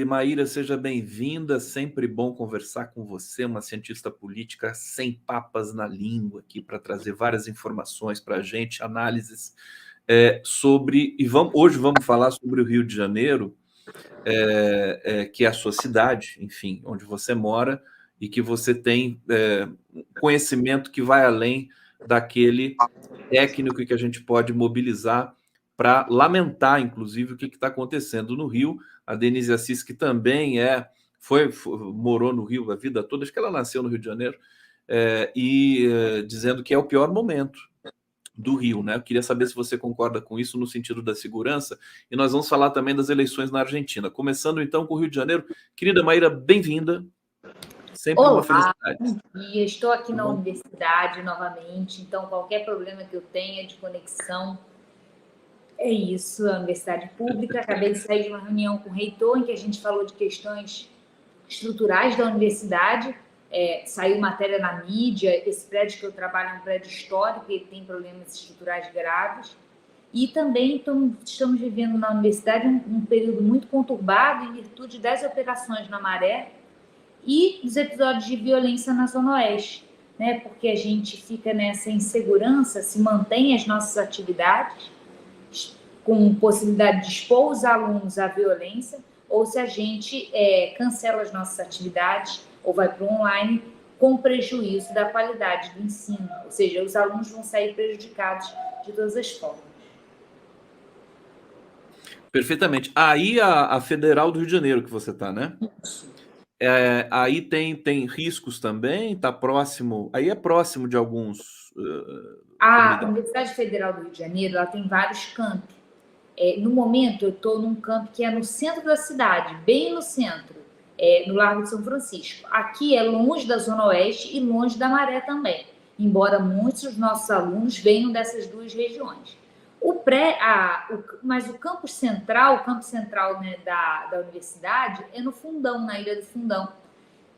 Maíra, seja bem-vinda. Sempre bom conversar com você, uma cientista política sem papas na língua, aqui para trazer várias informações para a gente, análises sobre. Hoje vamos falar sobre o Rio de Janeiro, que é a sua cidade, enfim, onde você mora e que você tem conhecimento que vai além daquele técnico que a gente pode mobilizar para lamentar, inclusive, o que está acontecendo no Rio. A Denise Assis, que também morou no Rio a vida toda, acho que ela nasceu no Rio de Janeiro, dizendo que é o pior momento do Rio, né? Eu queria saber se você concorda com isso no sentido da segurança, e nós vamos falar também das eleições na Argentina. Começando então com o Rio de Janeiro. Querida Maíra, bem-vinda. Sempre uma Olá, felicidade. bom dia. Estou aqui na universidade novamente, então qualquer problema que eu tenha de conexão é isso, a universidade pública. Acabei de sair de uma reunião com o reitor em que a gente falou de questões estruturais da universidade. Saiu matéria na mídia. Esse prédio que eu trabalho é um prédio histórico e tem problemas estruturais graves. E também estamos vivendo na universidade um período muito conturbado em virtude das operações na Maré e dos episódios de violência na Zona Oeste, né? Porque a gente fica nessa insegurança, se mantém as nossas atividades com possibilidade de expor os alunos à violência, ou se a gente cancela as nossas atividades ou vai para o online com prejuízo da qualidade do ensino, ou seja, os alunos vão sair prejudicados de todas as formas. Perfeitamente. Aí a Federal do Rio de Janeiro que você está, né? Aí tem riscos também, está próximo. Aí é próximo de alguns. A Universidade Federal do Rio de Janeiro, ela tem vários campi. No momento, eu estou num campo que é no centro da cidade, bem no centro, no Largo de São Francisco. Aqui é longe da Zona Oeste e longe da Maré também, embora muitos dos nossos alunos venham dessas duas regiões. Mas o campus central, né, da universidade, é no Fundão, na Ilha do Fundão,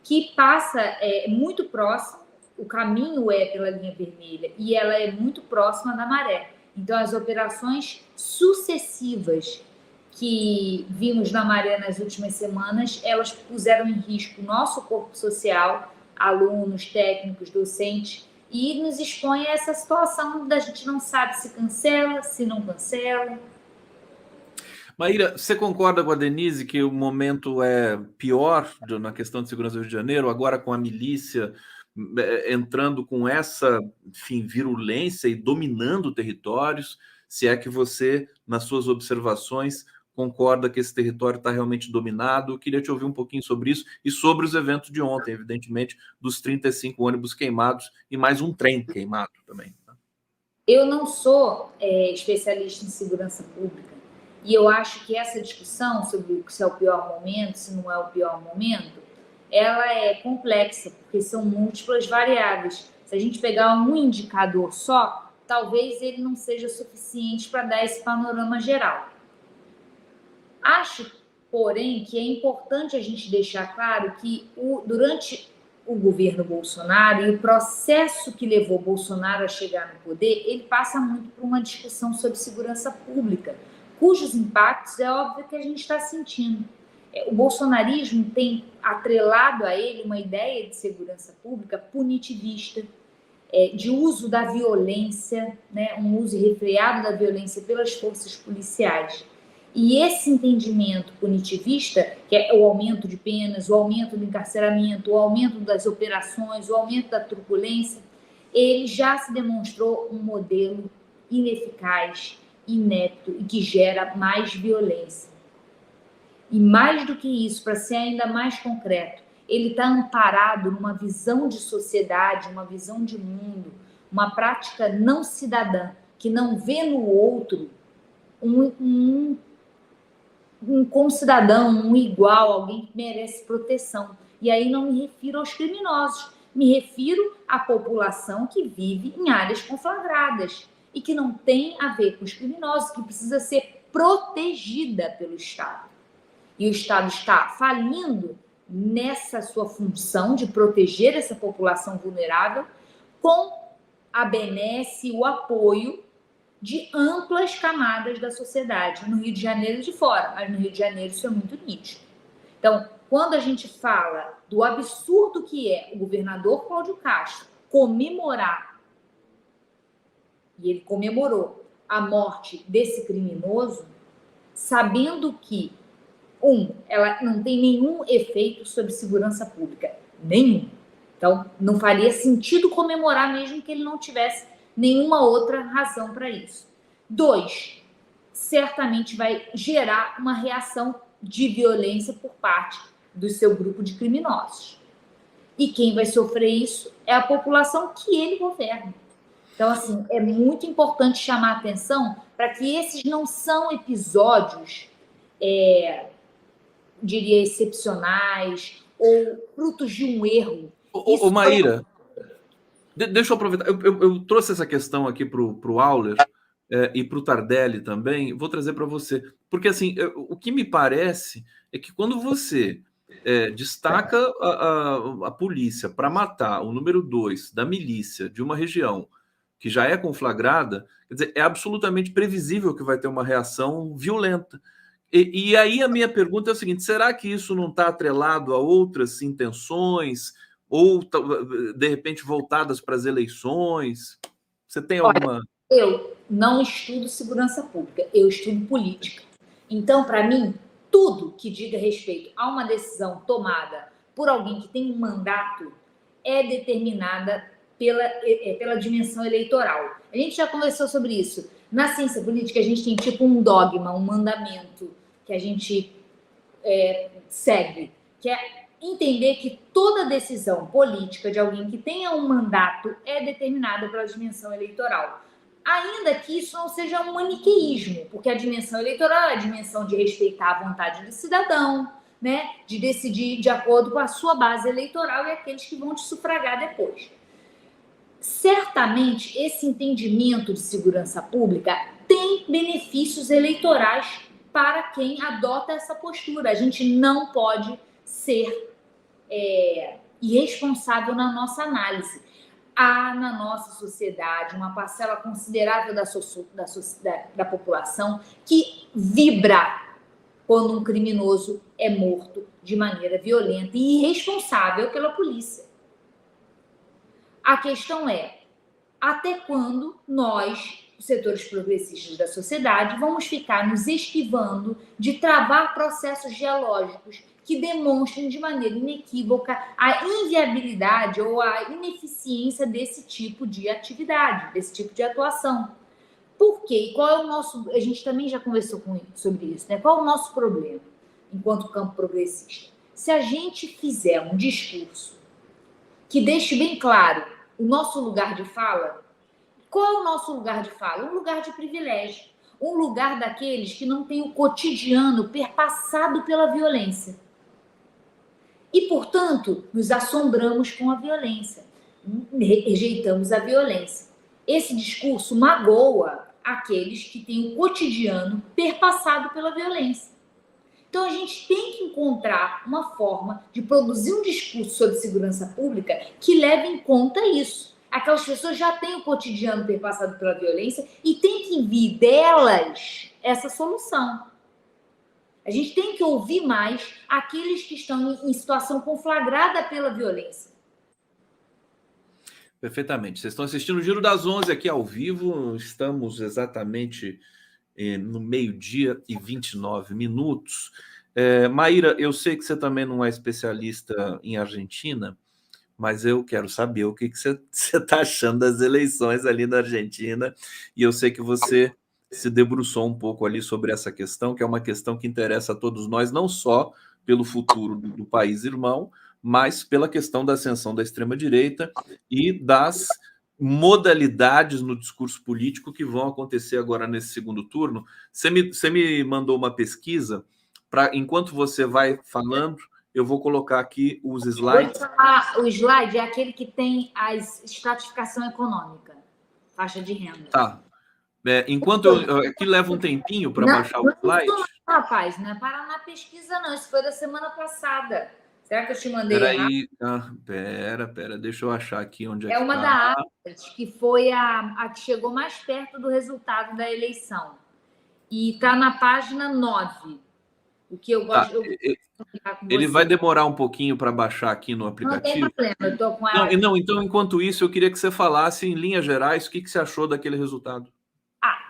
que passa muito próximo, o caminho é pela linha vermelha e ela é muito próxima da Maré. Então, as operações sucessivas que vimos na Maré nas últimas semanas, elas puseram em risco o nosso corpo social, alunos, técnicos, docentes, e nos expõe a essa situação da gente não sabe se cancela, se não cancela. Maíra, você concorda com a Denise que o momento é pior na questão de segurança do Rio de Janeiro, agora com a milícia entrando com essa, enfim, virulência e dominando territórios? Se é que você, nas suas observações, concorda que esse território está realmente dominado? Eu queria te ouvir um pouquinho sobre isso e sobre os eventos de ontem, evidentemente, dos 35 ônibus queimados e mais um trem queimado também. Eu não sou especialista em segurança pública e eu acho que essa discussão sobre se é o pior momento, se não é o pior momento, ela é complexa, porque são múltiplas variáveis. Se a gente pegar um indicador só, talvez ele não seja suficiente para dar esse panorama geral. Acho, porém, que é importante a gente deixar claro que durante o governo Bolsonaro e o processo que levou Bolsonaro a chegar no poder, ele passa muito por uma discussão sobre segurança pública, cujos impactos é óbvio que a gente está sentindo. O bolsonarismo tem atrelado a ele uma ideia de segurança pública punitivista, de uso da violência, né, um uso refreado da violência pelas forças policiais. E esse entendimento punitivista, que é o aumento de penas, o aumento do encarceramento, o aumento das operações, o aumento da truculência, ele já se demonstrou um modelo ineficaz, inepto e que gera mais violência. E mais do que isso, para ser ainda mais concreto, ele está amparado numa visão de sociedade, uma visão de mundo, uma prática não cidadã, que não vê no outro como cidadão, um igual, alguém que merece proteção. E aí não me refiro aos criminosos, me refiro à população que vive em áreas conflagradas e que não tem a ver com os criminosos, que precisa ser protegida pelo Estado. E o Estado está falindo nessa sua função de proteger essa população vulnerável com a benesse e o apoio de amplas camadas da sociedade, no Rio de Janeiro e de fora, mas no Rio de Janeiro isso é muito nítido. Então, quando a gente fala do absurdo que é o governador Cláudio Castro comemorar, e ele comemorou a morte desse criminoso, sabendo que, ela não tem nenhum efeito sobre segurança pública, nenhum. Então, não faria sentido comemorar mesmo que ele não tivesse nenhuma outra razão para isso. 2, certamente vai gerar uma reação de violência por parte do seu grupo de criminosos. E quem vai sofrer isso é a população que ele governa. Então, assim, é muito importante chamar a atenção para que esses não são episódios, diria, excepcionais ou frutos de um erro. Ô Maíra, deixa eu aproveitar. Eu trouxe essa questão aqui para o Auler e para o Tardelli também. Vou trazer para você. Porque, assim, o que me parece é que quando você destaca a polícia para matar o número 2 da milícia de uma região que já é conflagrada, quer dizer, é absolutamente previsível que vai ter uma reação violenta. E aí a minha pergunta é o seguinte: será que isso não está atrelado a outras intenções ou de repente voltadas para as eleições? Você tem alguma... Eu não estudo segurança pública, eu estudo política. Então, para mim, tudo que diga respeito a uma decisão tomada por alguém que tem um mandato é determinada pela dimensão eleitoral. A gente já conversou sobre isso. Na ciência política, a gente tem tipo um dogma, um mandamento que a gente segue, que é entender que toda decisão política de alguém que tenha um mandato é determinada pela dimensão eleitoral. Ainda que isso não seja um maniqueísmo, porque a dimensão eleitoral é a dimensão de respeitar a vontade do cidadão, né? De decidir de acordo com a sua base eleitoral e aqueles que vão te sufragar depois. Certamente, esse entendimento de segurança pública tem benefícios eleitorais para quem adota essa postura. A gente não pode ser irresponsável na nossa análise. Há na nossa sociedade uma parcela considerável da população que vibra quando um criminoso é morto de maneira violenta e irresponsável pela polícia. A questão é, até quando nós, os setores progressistas da sociedade, vamos ficar nos esquivando de travar processos dialógicos que demonstrem de maneira inequívoca a inviabilidade ou a ineficiência desse tipo de atividade, desse tipo de atuação. Por quê? E qual é o nosso... A gente também já conversou sobre isso, né? Qual é o nosso problema enquanto campo progressista? Se a gente fizer um discurso que deixe bem claro o nosso lugar de fala, qual é o nosso lugar de fala? Um lugar de privilégio, um lugar daqueles que não têm o cotidiano perpassado pela violência. E, portanto, nos assombramos com a violência, rejeitamos a violência. Esse discurso magoa aqueles que têm o cotidiano perpassado pela violência. Então, a gente tem que encontrar uma forma de produzir um discurso sobre segurança pública que leve em conta isso. Aquelas pessoas já têm o cotidiano perpassado pela violência e tem que vir delas essa solução. A gente tem que ouvir mais aqueles que estão em situação conflagrada pela violência. Perfeitamente. Vocês estão assistindo o Giro das 11 aqui ao vivo. Estamos exatamente no 12h29. Maíra, eu sei que você também não é especialista em Argentina, mas eu quero saber o que você está achando das eleições ali na Argentina. E eu sei que você se debruçou um pouco ali sobre essa questão, que é uma questão que interessa a todos nós, não só pelo futuro do país irmão, mas pela questão da ascensão da extrema-direita e das modalidades no discurso político que vão acontecer agora nesse segundo turno. Você me mandou uma pesquisa, enquanto você vai falando, eu vou colocar aqui os slides. O slide é aquele que tem a estratificação econômica, faixa de renda. Tá. Enquanto aqui leva um tempinho para baixar o slide. Não, rapaz, não é para na pesquisa, não. Isso foi da semana passada. Será que eu te mandei? Peraí, pera, deixa eu achar aqui onde é que uma tá. da Atlas, que foi a que chegou mais perto do resultado da eleição. E está na página 9. O que eu gosto. Ele vai demorar um pouquinho para baixar aqui no aplicativo. Não tem problema, eu estou com ela. Não, então, enquanto isso, eu queria que você falasse, em linhas gerais, o que você achou daquele resultado.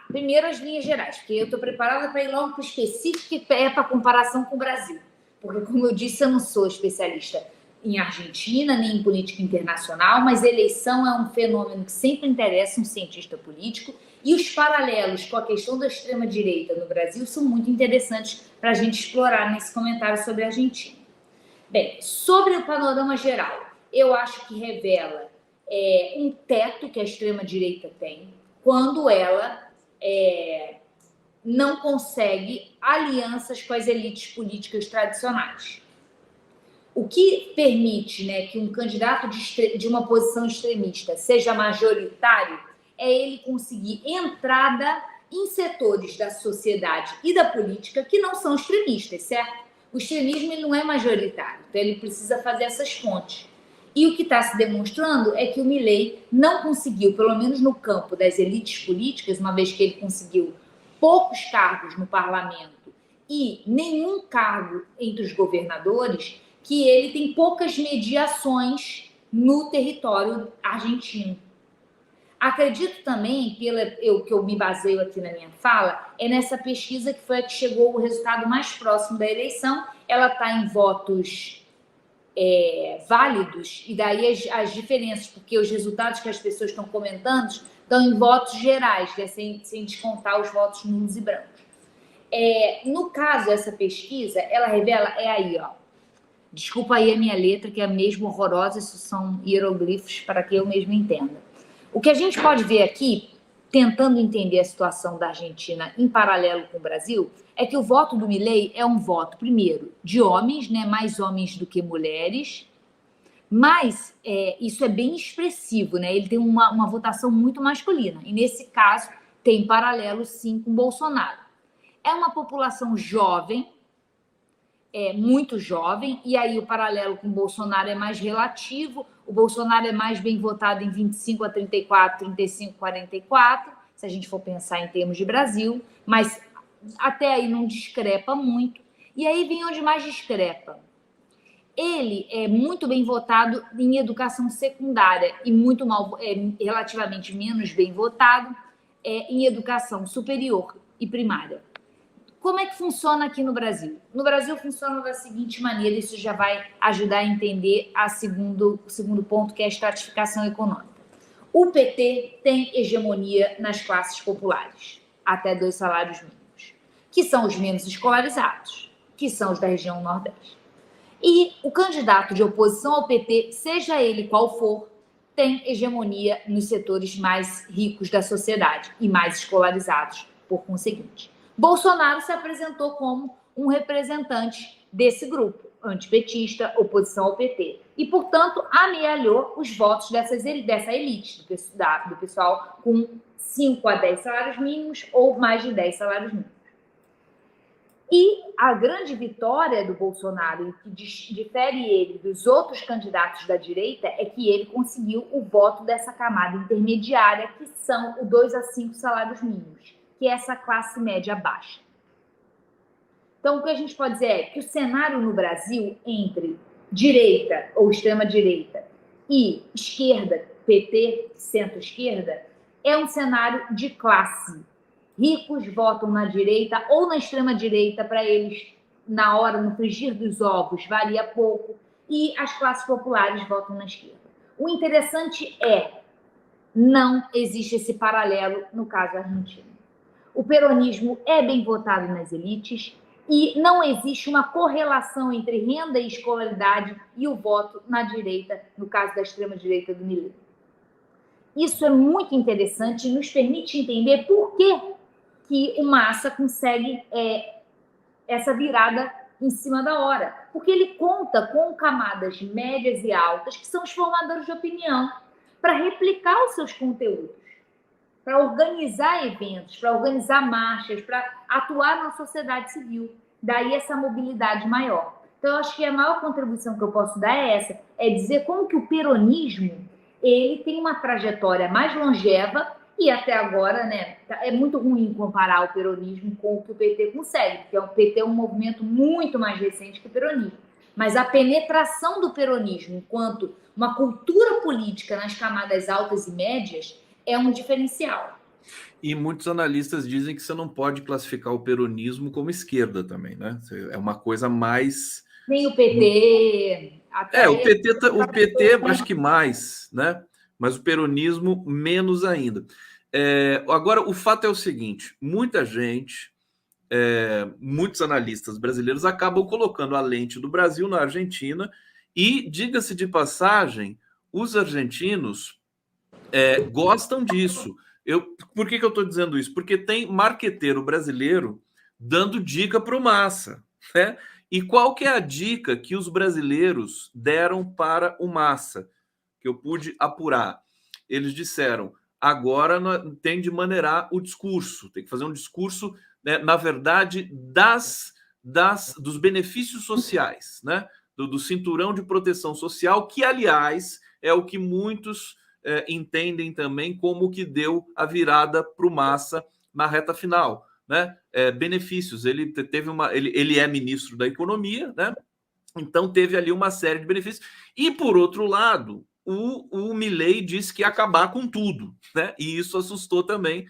Primeiro as linhas gerais, porque eu estou preparada para ir logo para o específico, que é para comparação com o Brasil. Porque, como eu disse, eu não sou especialista em Argentina, nem em política internacional, mas eleição é um fenômeno que sempre interessa um cientista político, e os paralelos com a questão da extrema-direita no Brasil são muito interessantes para a gente explorar nesse comentário sobre a Argentina. Bem, sobre o panorama geral, eu acho que revela um teto que a extrema-direita tem quando ela não consegue alianças com as elites políticas tradicionais. O que permite, né, que um candidato de uma posição extremista seja majoritário é ele conseguir entrada em setores da sociedade e da política que não são extremistas, certo? O extremismo ele não é majoritário, então ele precisa fazer essas pontes. E o que está se demonstrando é que o Milei não conseguiu, pelo menos no campo das elites políticas, uma vez que ele conseguiu poucos cargos no parlamento e nenhum cargo entre os governadores, que ele tem poucas mediações no território argentino. Acredito também, que eu me baseio aqui na minha fala, é nessa pesquisa que foi a que chegou o resultado mais próximo da eleição. Ela está em votos válidos, e daí as diferenças, porque os resultados que as pessoas estão comentando estão em votos gerais, né, sem descontar os votos nulos e brancos. No caso, essa pesquisa, ela revela, aí, ó. Desculpa aí a minha letra, que é mesmo horrorosa, isso são hieroglifos para que eu mesmo entenda. O que a gente pode ver aqui, tentando entender a situação da Argentina em paralelo com o Brasil, é que o voto do Milei é um voto, primeiro, de homens, né, mais homens do que mulheres, mas isso é bem expressivo, né? Ele tem uma votação muito masculina, e nesse caso tem paralelo, sim, com Bolsonaro. É uma população jovem, muito jovem, e aí o paralelo com o Bolsonaro é mais relativo. O Bolsonaro é mais bem votado em 25 a 34, 35 a 44, se a gente for pensar em termos de Brasil, mas até aí não discrepa muito. E aí vem onde mais discrepa. Ele é muito bem votado em educação secundária e muito mal, relativamente menos bem votado em educação superior e primária. Como é que funciona aqui no Brasil? No Brasil funciona da seguinte maneira, isso já vai ajudar a entender o segundo ponto, que é a estratificação econômica. O PT tem hegemonia nas classes populares, até 2 salários mínimos, que são os menos escolarizados, que são os da região Nordeste. E o candidato de oposição ao PT, seja ele qual for, tem hegemonia nos setores mais ricos da sociedade e mais escolarizados, por conseguinte. Bolsonaro se apresentou como um representante desse grupo, antipetista, oposição ao PT. E, portanto, amealhou os votos dessa elite, do pessoal com 5 a 10 salários mínimos ou mais de 10 salários mínimos. E a grande vitória do Bolsonaro, que difere ele dos outros candidatos da direita, é que ele conseguiu o voto dessa camada intermediária, que são os 2 a 5 salários mínimos, que é essa classe média baixa. Então, o que a gente pode dizer é que o cenário no Brasil entre direita ou extrema-direita e esquerda, PT, centro-esquerda, é um cenário de classe. Ricos votam na direita ou na extrema-direita, para eles, na hora, no frigir dos ovos, varia pouco, e as classes populares votam na esquerda. O interessante não existe esse paralelo no caso argentino. O peronismo é bem votado nas elites e não existe uma correlação entre renda e escolaridade e o voto na direita, no caso da extrema-direita do Milei. Isso é muito interessante e nos permite entender por que o Massa consegue essa virada em cima da hora. Porque ele conta com camadas médias e altas, que são os formadores de opinião, para replicar os seus conteúdos, para organizar eventos, para organizar marchas, para atuar na sociedade civil. Daí essa mobilidade maior. Então, eu acho que a maior contribuição que eu posso dar é dizer como que o peronismo ele tem uma trajetória mais longeva E até agora, né, é muito ruim comparar o peronismo com o que o PT consegue, porque o PT é um movimento muito mais recente que o peronismo. Mas a penetração do peronismo enquanto uma cultura política nas camadas altas e médias é um diferencial. E muitos analistas dizem que você não pode classificar o peronismo como esquerda também, né? É uma coisa mais. Nem o PT, até O aí. PT acho que mais, né? Mas o peronismo menos ainda. Agora, o fato é o seguinte: muita gente, muitos analistas brasileiros acabam colocando a lente do Brasil na Argentina, e, diga-se de passagem, os argentinos gostam disso. Por que eu estou dizendo isso? Porque tem marqueteiro brasileiro dando dica para o Massa, né? E qual que é a dica que os brasileiros deram para o Massa, que eu pude apurar? Eles disseram: agora tem de maneirar o discurso, tem que fazer um discurso, né, na verdade, dos benefícios sociais, né? Do cinturão de proteção social, que, aliás, é o que muitos entendem também como que deu a virada para o Massa na reta final, né? Benefícios. Ele é ministro da Economia, né? Então teve ali uma série de benefícios. E, por outro lado, o Milei disse que ia acabar com tudo, né? E isso assustou também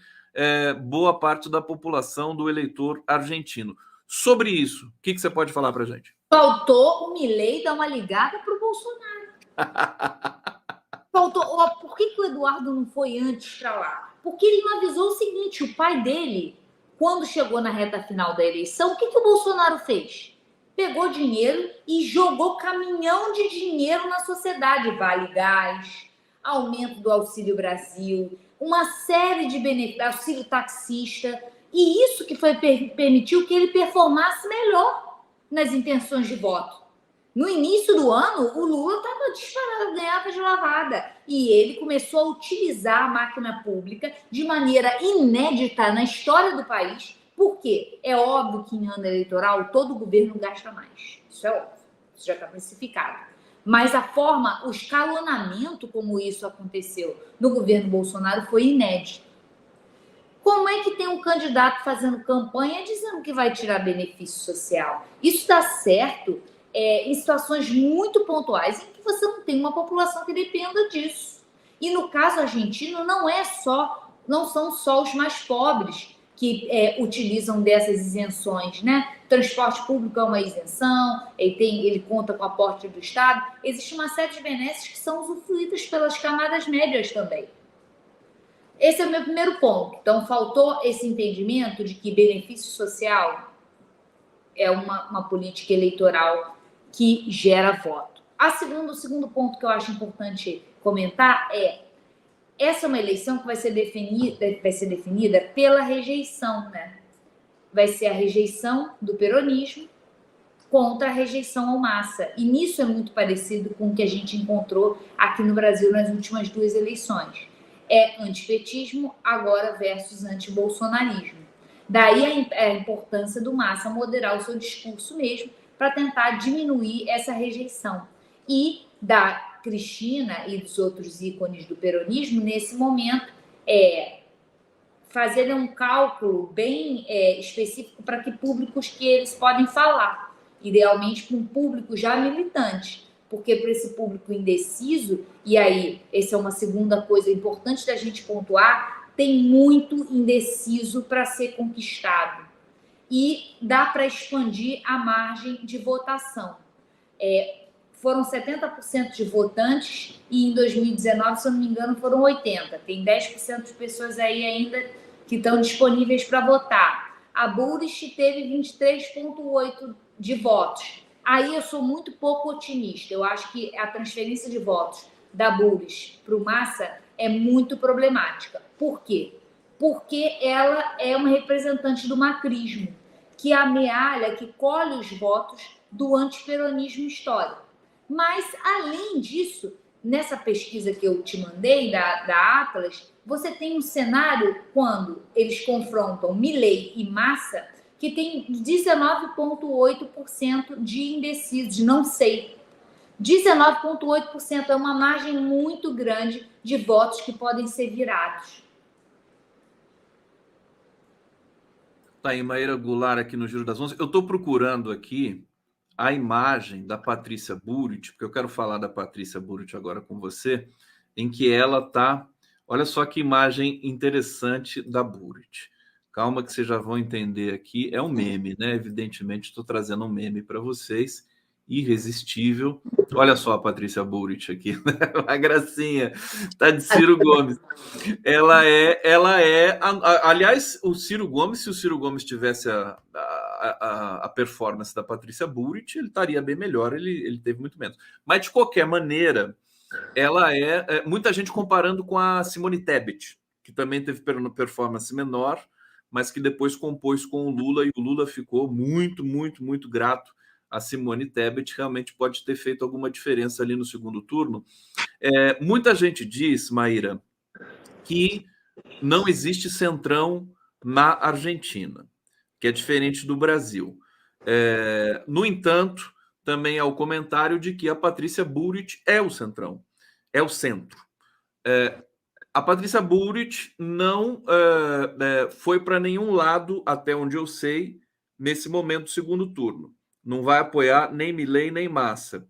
boa parte da população, do eleitor argentino. Sobre isso, o que você pode falar para a gente? Faltou o Milei dar uma ligada para o Bolsonaro. Faltou. Por que o Eduardo não foi antes para lá? Porque ele não avisou o seguinte: o pai dele, quando chegou na reta final da eleição, o que o Bolsonaro fez? Pegou dinheiro e jogou caminhão de dinheiro na sociedade. Vale Gás, aumento do Auxílio Brasil, uma série de benefícios, auxílio taxista. E isso que permitiu que ele performasse melhor nas intenções de voto. No início do ano, o Lula estava disparado, ganhava de lavada. E ele começou a utilizar a máquina pública de maneira inédita na história do país. Por quê? É óbvio que em ano eleitoral todo governo gasta mais. Isso é óbvio. Isso já está precificado. Mas a forma, o escalonamento como isso aconteceu no governo Bolsonaro foi inédito. Como é que tem um candidato fazendo campanha dizendo que vai tirar benefício social? Isso dá certo em situações muito pontuais em que você não tem uma população que dependa disso. E no caso argentino, não são só os mais pobres que utilizam dessas isenções, né? Transporte público é uma isenção, ele conta com aporte do Estado. Existe uma série de benesses que são usufruídas pelas camadas médias também. Esse é o meu primeiro ponto. Então, faltou esse entendimento de que benefício social é uma política eleitoral que gera voto. O segundo ponto que eu acho importante comentar essa é uma eleição que vai ser definida pela rejeição, né? Vai ser a rejeição do peronismo contra a rejeição ao Massa. E nisso é muito parecido com o que a gente encontrou aqui no Brasil nas últimas 2 eleições. É antipetismo agora versus antibolsonarismo. Daí a importância do Massa moderar o seu discurso mesmo para tentar diminuir essa rejeição. E da Cristina e dos outros ícones do peronismo, nesse momento, fazer um cálculo bem específico para que públicos que eles podem falar. Idealmente com um público já militante. Porque para esse público indeciso, e aí, essa é uma segunda coisa importante da gente pontuar, tem muito indeciso para ser conquistado. E dá para expandir a margem de votação. Foram 70% de votantes e em 2019, se eu não me engano, foram 80%. Tem 10% de pessoas aí ainda que estão disponíveis para votar. A Bullrich teve 23,8% de votos. Aí eu sou muito pouco otimista. Eu acho que a transferência de votos da Bullrich para o Massa é muito problemática. Por quê? Porque ela é uma representante do macrismo, que amealha, que colhe os votos do antiperonismo histórico. Mas, além disso, nessa pesquisa que eu te mandei, da Atlas, você tem um cenário quando eles confrontam Milei e Massa, que tem 19,8% de indecisos, de não sei. 19,8% é uma margem muito grande de votos que podem ser virados. Tá aí, Maíra Goulart aqui no Giro das 11. Eu estou procurando aqui a imagem da Patrícia Burit, porque eu quero falar da Patrícia Burit agora com você, em que ela está... Olha só que imagem interessante da Burit. Calma que vocês já vão entender aqui. É um meme, né? Evidentemente, estou trazendo um meme para vocês. Irresistível. Olha só a Patrícia Burit aqui, né? Uma gracinha. Tá de Ciro Gomes. Aliás, o Ciro Gomes, se o Ciro Gomes tivesse a performance da Patrícia Burit, ele estaria bem melhor, ele teve muito menos. Mas, de qualquer maneira, ela muita gente comparando com a Simone Tebet, que também teve performance menor, mas que depois compôs com o Lula, e o Lula ficou muito, muito, muito grato a Simone Tebet. Realmente pode ter feito alguma diferença ali no segundo turno. Muita gente diz, Maíra, que não existe centrão na Argentina, que é diferente do Brasil. No entanto, também há o comentário de que a Patrícia Burit é o centrão, é o centro. A Patrícia Burit não foi para nenhum lado, até onde eu sei, nesse momento do segundo turno. Não vai apoiar nem Milei, nem Massa.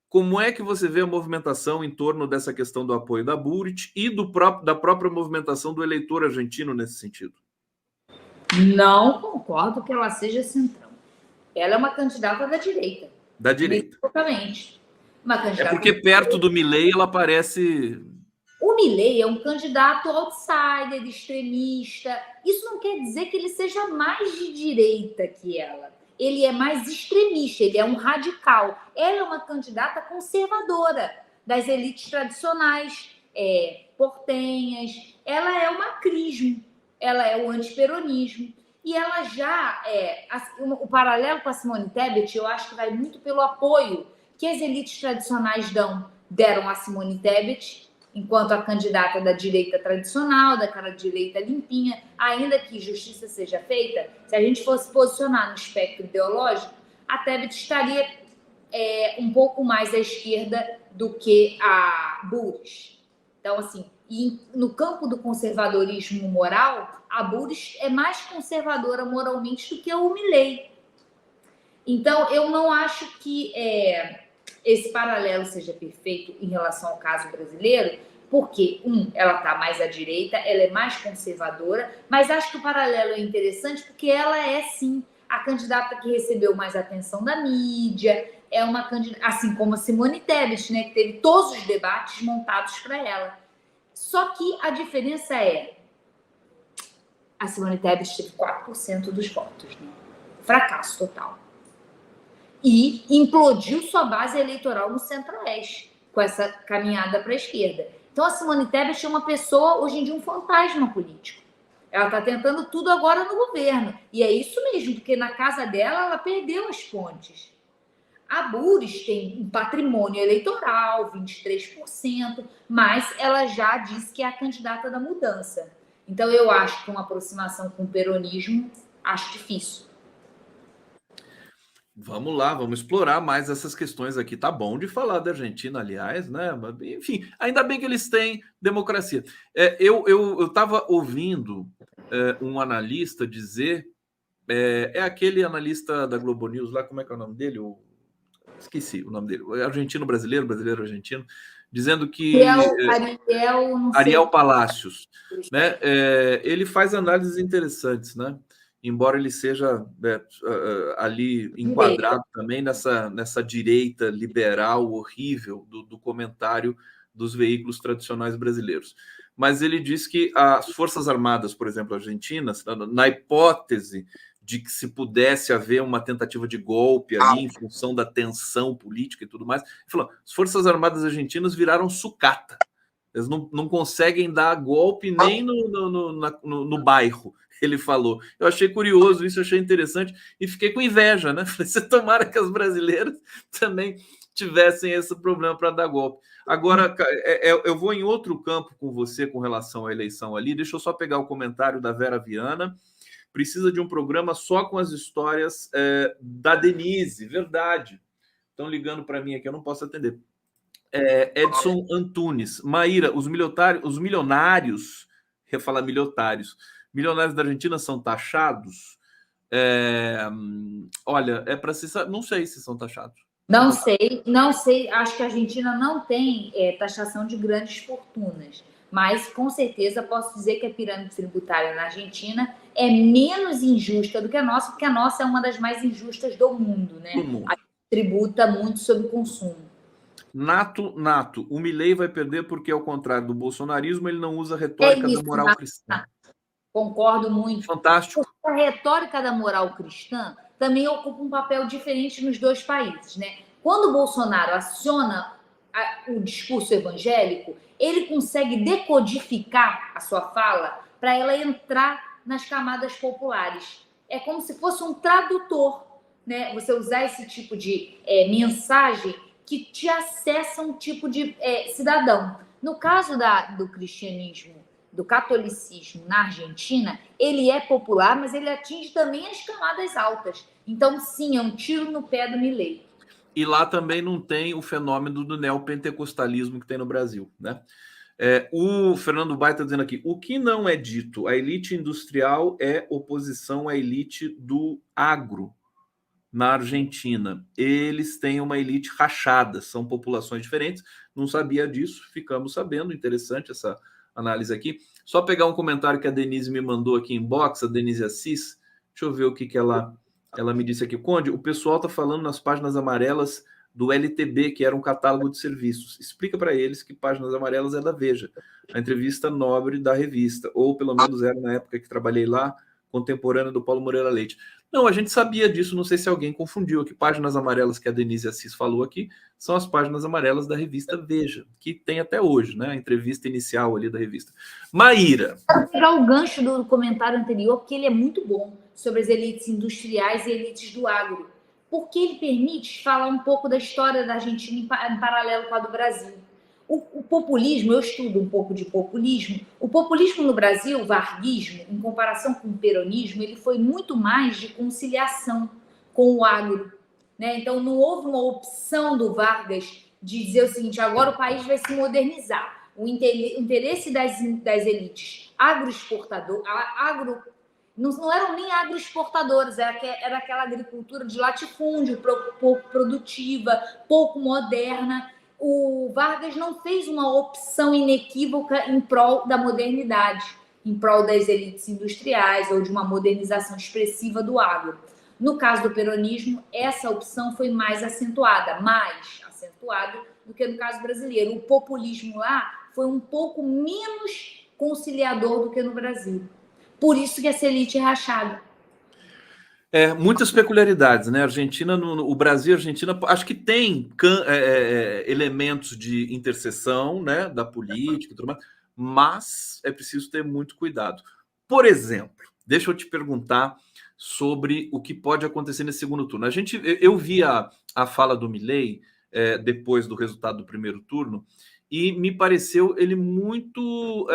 Como é que você vê a movimentação em torno dessa questão do apoio da Burit e da própria movimentação do eleitor argentino nesse sentido? Não concordo que ela seja centrão. Ela é uma candidata da direita. Da direita. Exatamente. Porque perto do Milei ela parece... O Milei é um candidato outsider, extremista. Isso não quer dizer que ele seja mais de direita que ela. Ele é mais extremista, ele é um radical. Ela é uma candidata conservadora, das elites tradicionais, portenhas. Ela é o macrismo, ela é o antiperonismo. E ela já o paralelo com a Simone Tebet, eu acho que vai muito pelo apoio que as elites tradicionais deram a Simone Tebet, enquanto a candidata da direita tradicional, daquela direita limpinha. Ainda que justiça seja feita, se a gente fosse posicionar no espectro ideológico, a Tebet estaria um pouco mais à esquerda do que a Burit. Então, assim, e no campo do conservadorismo moral, a Burit é mais conservadora moralmente do que o Milei. Então, eu não acho que esse paralelo seja perfeito em relação ao caso brasileiro, porque, ela está mais à direita, ela é mais conservadora, mas acho que o paralelo é interessante porque ela é, sim, a candidata que recebeu mais atenção da mídia, é uma candidata, assim como a Simone Tebet, né, que teve todos os debates montados para ela. Só que a diferença a Simone Tebet teve 4% dos votos, né? Fracasso total. E implodiu sua base eleitoral no Centro-Oeste, com essa caminhada para a esquerda. Então, a Simone Tebet é uma pessoa, hoje em dia, um fantasma político. Ela está tentando tudo agora no governo. E é isso mesmo, porque na casa dela, ela perdeu as pontes. A Burit tem um patrimônio eleitoral, 23%, mas ela já disse que é a candidata da mudança. Então, eu acho que uma aproximação com o peronismo, acho difícil. Vamos lá, vamos explorar mais essas questões aqui. Tá bom de falar da Argentina, aliás, né? Enfim, ainda bem que eles têm democracia. Eu estava ouvindo um analista dizer, aquele analista da Globo News lá, como é que é o nome dele? Esqueci o nome dele. Argentino brasileiro, brasileiro argentino, dizendo que Ariel Palacios, né? Ele faz análises interessantes, né? Embora ele seja ali enquadrado também nessa direita liberal horrível do comentário dos veículos tradicionais brasileiros. Mas ele diz que as Forças Armadas, por exemplo, argentinas, na hipótese de que se pudesse haver uma tentativa de golpe ali em função da tensão política e tudo mais, ele falou, as Forças Armadas argentinas viraram sucata. Eles não conseguem dar golpe nem no bairro, ele falou. Eu achei curioso isso, achei interessante e fiquei com inveja, né? Falei, você tomara que as brasileiras também tivessem esse problema para dar golpe. Agora, eu vou em outro campo com você com relação à eleição ali. Deixa eu só pegar o comentário da Vera Viana. Precisa de um programa só com as histórias da Denise, verdade. Estão ligando para mim aqui, eu não posso atender. Edson Antunes, Maíra, os milionários, milionários da Argentina são taxados? Olha, é para se não sei se são taxados. Não sei, não sei. Acho que a Argentina não tem taxação de grandes fortunas, mas com certeza posso dizer que a pirâmide tributária na Argentina é menos injusta do que a nossa, porque a nossa é uma das mais injustas do mundo, né? A gente tributa muito sobre consumo. Nato, o Milei vai perder porque, ao contrário do bolsonarismo, ele não usa a retórica da moral cristã. Concordo muito. Fantástico. A retórica da moral cristã também ocupa um papel diferente nos dois países, né? Quando o Bolsonaro aciona o discurso evangélico, ele consegue decodificar a sua fala para ela entrar nas camadas populares. É como se fosse um tradutor, né? Você usar esse tipo de mensagem que te acessa um tipo de cidadão. No caso do cristianismo, do catolicismo na Argentina, ele é popular, mas ele atinge também as camadas altas. Então, sim, é um tiro no pé do Milei. E lá também não tem o fenômeno do neopentecostalismo que tem no Brasil, né? O Fernando Baita dizendo aqui, o que não é dito, a elite industrial é oposição à elite do agro na Argentina. Eles têm uma elite rachada, são populações diferentes. Não sabia disso, ficamos sabendo. Interessante essa análise aqui. Só pegar um comentário que a Denise me mandou aqui em box, a Denise Assis. Deixa eu ver o que ela me disse aqui. Conde, o pessoal está falando nas páginas amarelas do LTB, que era um catálogo de serviços. Explica para eles que páginas amarelas é da Veja, a entrevista nobre da revista, ou pelo menos era na época que trabalhei lá, contemporânea do Paulo Moreira Leite. Não, a gente sabia disso, não sei se alguém confundiu aqui. Páginas amarelas que a Denise Assis falou aqui são as páginas amarelas da revista Veja, que tem até hoje, né? A entrevista inicial ali da revista. Maíra. Vou pegar o gancho do comentário anterior, porque ele é muito bom, sobre as elites industriais e elites do agro, porque ele permite falar um pouco da história da Argentina em paralelo com a do Brasil. O populismo, eu estudo um pouco de populismo. O populismo no Brasil, o varguismo, em comparação com o peronismo, ele foi muito mais de conciliação com o agro, né? Então, não houve uma opção do Vargas de dizer o seguinte, agora o país vai se modernizar. O interesse das elites não eram nem agroexportadoras, era aquela agricultura de latifúndio, pouco produtiva, pouco moderna. O Vargas não fez uma opção inequívoca em prol da modernidade, em prol das elites industriais ou de uma modernização expressiva do agro. No caso do peronismo, essa opção foi mais acentuada do que no caso brasileiro. O populismo lá foi um pouco menos conciliador do que no Brasil. Por isso que essa elite é rachada. Muitas peculiaridades, né? Argentina, o Brasil e a Argentina, acho que tem elementos de interseção, né, da política e tudo mais, mas é preciso ter muito cuidado. Por exemplo, deixa eu te perguntar sobre o que pode acontecer nesse segundo turno. Eu vi a fala do Milei depois do resultado do primeiro turno e me pareceu ele muito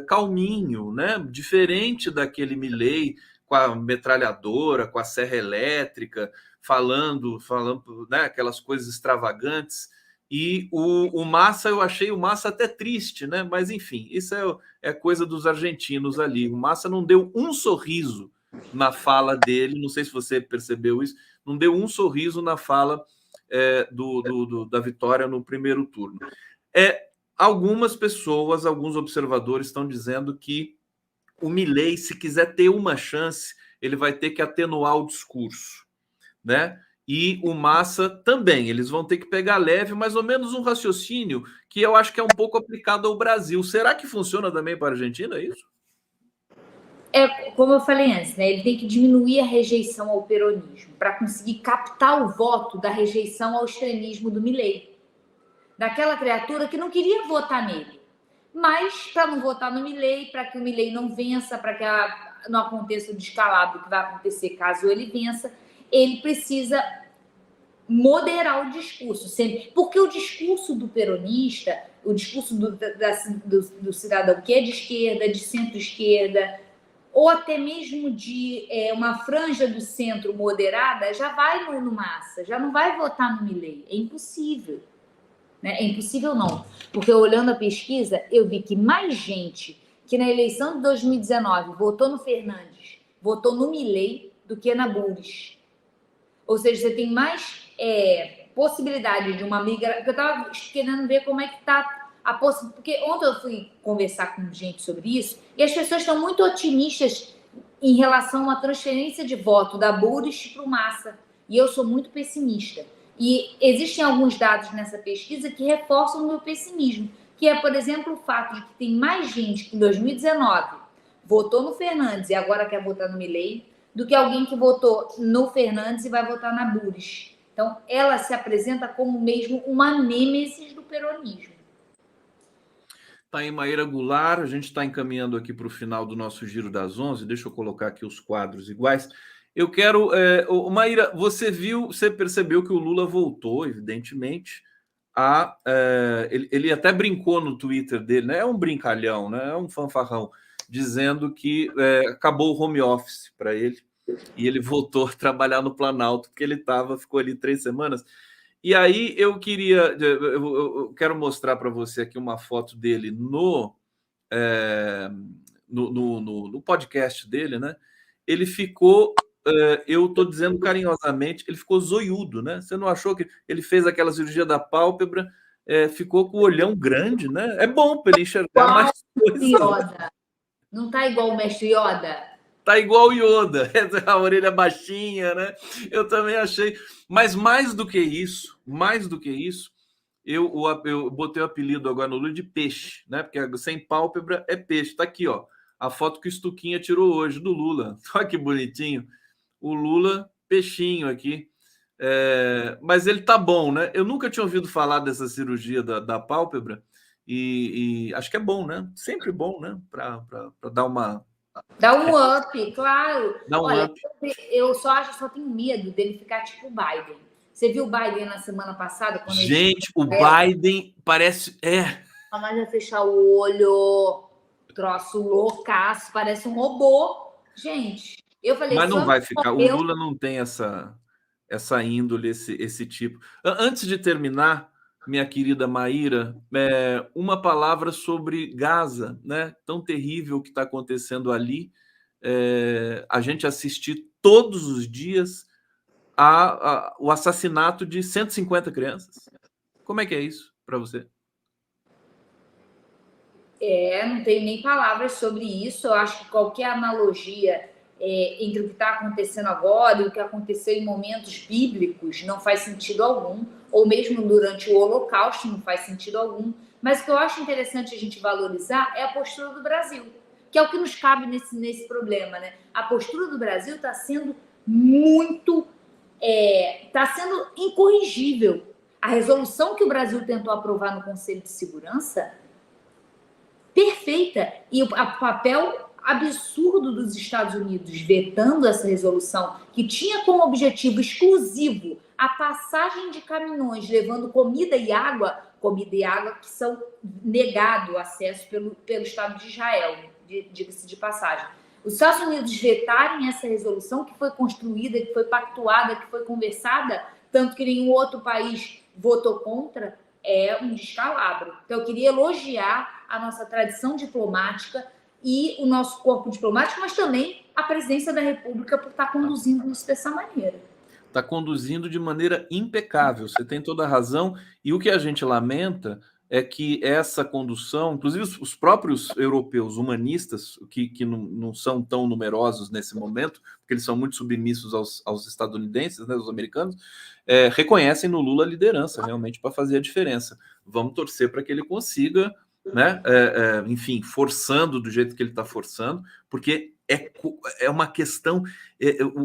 calminho, né? Diferente daquele Milei com a metralhadora, com a serra elétrica, falando, né, aquelas coisas extravagantes. E o Massa, eu achei o Massa até triste, né? Mas enfim, isso é coisa dos argentinos ali. O Massa não deu um sorriso na fala dele, não sei se você percebeu isso, não deu um sorriso na fala da vitória no primeiro turno. Algumas pessoas, alguns observadores estão dizendo que o Milei, se quiser ter uma chance, ele vai ter que atenuar o discurso, né? E o Massa também, eles vão ter que pegar leve, mais ou menos um raciocínio que eu acho que é um pouco aplicado ao Brasil. Será que funciona também para a Argentina, isso? Como eu falei antes, né? Ele tem que diminuir a rejeição ao peronismo para conseguir captar o voto da rejeição ao extremismo do Milei, daquela criatura que não queria votar nele. Mas, para não votar no Milei, para que o Milei não vença, para que não aconteça o descalabro que vai acontecer caso ele vença, ele precisa moderar o discurso sempre. Porque o discurso do peronista, o discurso do cidadão que é de esquerda, de centro-esquerda, ou até mesmo de uma franja do centro moderada, já vai no Massa, já não vai votar no Milei. É impossível. É impossível não, porque olhando a pesquisa, eu vi que mais gente que na eleição de 2019 votou no Fernandes, votou no Milei, do que na Bures. Ou seja, você tem mais possibilidade de uma migração. Eu estava querendo ver como é que está a possibilidade. Porque ontem eu fui conversar com gente sobre isso e as pessoas estão muito otimistas em relação a uma transferência de voto da Bures para o Massa. E eu sou muito pessimista. E existem alguns dados nessa pesquisa que reforçam o meu pessimismo, que é, por exemplo, o fato de que tem mais gente que em 2019 votou no Fernandes e agora quer votar no Milei, do que alguém que votou no Fernandes e vai votar na Bures. Então, ela se apresenta como mesmo uma nêmesis do peronismo. Tá aí Maíra Goulart, a gente está encaminhando aqui para o final do nosso Giro das 11, deixa eu colocar aqui os quadros iguais. Eu quero... Maíra, você percebeu que o Lula voltou, evidentemente, ele até brincou no Twitter dele, né? É um brincalhão, né? É um fanfarrão, dizendo que acabou o home office para ele, e ele voltou a trabalhar no Planalto, porque ele ficou ali 3 semanas. E aí eu quero mostrar para você aqui uma foto dele no podcast dele, né? Ele ficou, eu estou dizendo carinhosamente, ele ficou zoiudo, né? Você não achou que ele fez aquela cirurgia da pálpebra, ficou com o olhão grande, né? É bom para ele enxergar mais coisas. Yoda. Não tá igual o mestre Yoda? Tá igual o Yoda, a orelha baixinha, né? Eu também achei. Mas mais do que isso, eu botei o apelido agora no Lula de peixe, né? Porque sem pálpebra é peixe. Tá aqui, ó, a foto que o Stuquinha tirou hoje do Lula. Olha que bonitinho. O Lula, peixinho aqui. Mas ele tá bom, né? Eu nunca tinha ouvido falar dessa cirurgia da pálpebra e acho que é bom, né? Sempre bom, né? Para dar uma... Dá um up, claro. Dá um Olha, up. eu só tenho medo dele ficar tipo o Biden. Você viu o Biden na semana passada? Gente, o Biden parece... Mas vai fechar o olho, troço loucaço, parece um robô. Gente, eu falei... Mas não vai ficar. O Lula não tem essa índole, esse tipo. Antes de terminar, minha querida Maíra, uma palavra sobre Gaza, né? Tão terrível o que está acontecendo ali. A gente assistir todos os dias o assassinato de 150 crianças. Como é que é isso para você? Não tenho nem palavras sobre isso. Eu acho que qualquer analogia entre o que está acontecendo agora e o que aconteceu em momentos bíblicos não faz sentido algum, ou mesmo durante o Holocausto não faz sentido algum. Mas o que eu acho interessante a gente valorizar é a postura do Brasil, que é o que nos cabe nesse problema, né? A postura do Brasil está sendo muito... está sendo incorrigível. A resolução que o Brasil tentou aprovar no Conselho de Segurança, perfeita, e o papel absurdo dos Estados Unidos vetando essa resolução, que tinha como objetivo exclusivo a passagem de caminhões levando comida e água que são negado acesso pelo Estado de Israel, diga-se de passagem. Os Estados Unidos vetarem essa resolução que foi construída, que foi pactuada, que foi conversada, tanto que nenhum outro país votou contra, é um descalabro. Então, eu queria elogiar a nossa tradição diplomática e o nosso corpo diplomático, mas também a presidência da República por estar conduzindo isso dessa maneira. Está conduzindo de maneira impecável, você tem toda a razão. E o que a gente lamenta é que essa condução, inclusive os próprios europeus humanistas, que não são tão numerosos nesse momento, porque eles são muito submissos aos estadunidenses, né, os americanos, reconhecem no Lula a liderança realmente para fazer a diferença. Vamos torcer para que ele consiga, né, enfim, forçando do jeito que ele está forçando, porque é uma questão...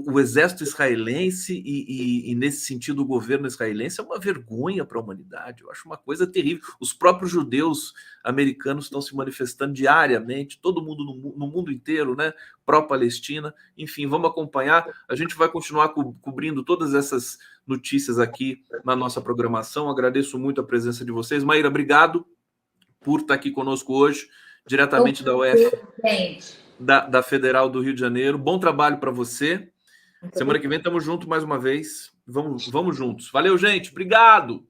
o exército israelense e, nesse sentido, o governo israelense é uma vergonha para a humanidade. Eu acho uma coisa terrível. Os próprios judeus americanos estão se manifestando diariamente, todo mundo no mundo inteiro, né, pró-Palestina. Enfim, vamos acompanhar. A gente vai continuar cobrindo todas essas notícias aqui na nossa programação. Agradeço muito a presença de vocês. Maíra, obrigado por estar aqui conosco hoje, diretamente da UF. Da Federal do Rio de Janeiro. Bom trabalho para você. Semana que vem estamos juntos mais uma vez. Vamos juntos. Valeu, gente. Obrigado.